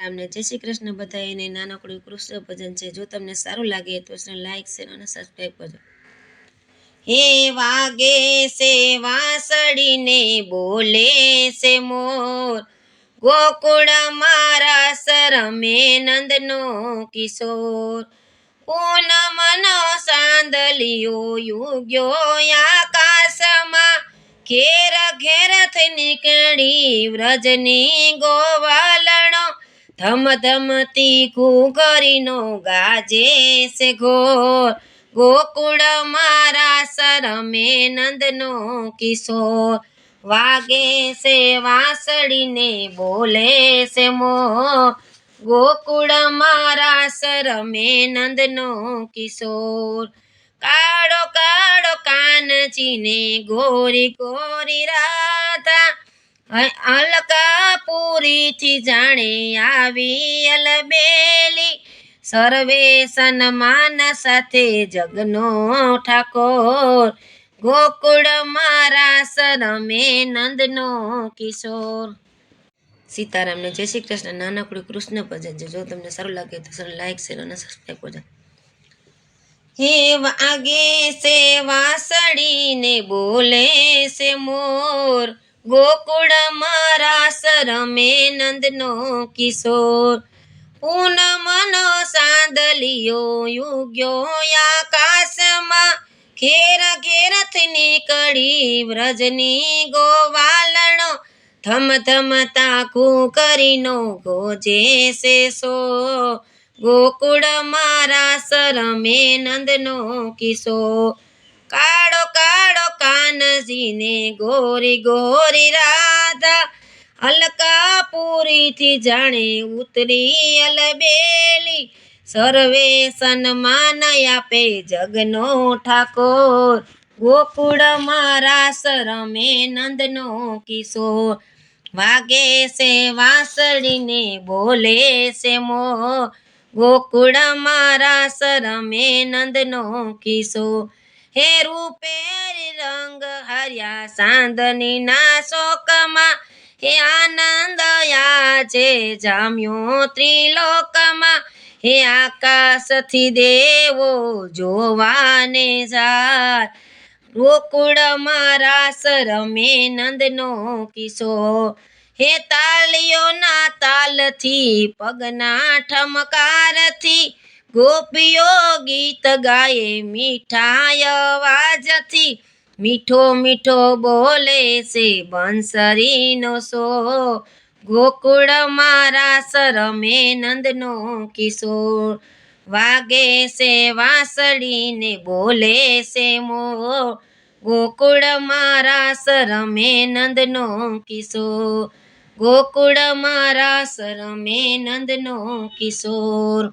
તમને જય શ્રી કૃષ્ણ બધાને નાનકડું કૃષ્ણ ભજન છે। જો તમને સારું લાગે તો લાઈક શેર અને સબસ્ક્રાઇબ કરજો। હે વાગે છે વાંસળીને બોલે છે મોર, ગોકુળ મારા સરમે નંદનો કિશોર। પૂનમનો સાંદલિયો યુગ્યો આકાશમાં, ઘેર ઘેરથી નીકળી વ્રજની ગોવાલણો। ધમ ધમતી ઘૂઘરીનો ગાજે છે ઘોર, ગોકુળ મારા સરમે નંદનો કિશોર। વાગે છે વાંસળીને બોલે છે મોર, ગોકુળ મારા સરમે નંદનો કિશોર। કાળો કાળો કાનજીને ગોરી ગોરી રાધા, અલકાપુરીથી જાણે આવી અલબેલી। સર્વે સન્માન સાથે જગનો ઠાકોર, ગોકુળ મારા સરમે નંદનો કિશોર। સીતારામને જય શ્રી કૃષ્ણ। નાનકડું કૃષ્ણ ભજન છે। જો તમને સારું લાગે તો લાઈક શેર અને સબસ્ક્રાઇબ કરજો। હે વાગે છે વાંસળીને બોલે છે મોર, ગોકુળ મારા સરમે નંદનો કિશોર। પૂનમનો સાંદલિયો યુગ્યો આકાશમાં, ઘેર ઘેરથી નીકળી વ્રજની ગોવાલણો। ધમ ધમતા ઘૂઘરીનો ગોજે છે સોર, ગોકુળ મારા સરમે નંદનો કિશોર। કાળો કાળો કાનજીને ગોરી ગોરી રાધા, અલકાપુરીથી જાણે ઉતરી અલબેલી। સર્વે સન્માન આપે જગનો ઠાકોર, ગોકુળ મારા સરમે નંદનો કિશોર। વાગે છે વાંસળીને બોલે છે મોર, ગોકુળ મારા સરમે નંદનો કિશોર। હે રૂપેરી રંગ હર્યા ચાંદનીના શોકમાં, હે આનંદ આજે જામ્યો ત્રિલોકમાં। હે આકાશથી દેવો જોવાને જાય, ગોકુળ મારા સરમે નંદનો કિશોર। હે તાળીઓના તાલથી પગના ઠમકારથી, ગોપીઓ ગીત ગાય મીઠા અવાજથી। મીઠો મીઠો બોલે છે બંસરીનો સોર, ગોકુળ મારા સરમે નંદનો કિશોર। વાગે છે વાંસળીને બોલે છે મોર, ગોકુળ મારા સરમે નંદનો કિશોર। ગોકુળ મારા સરમે નંદનો કિશોર।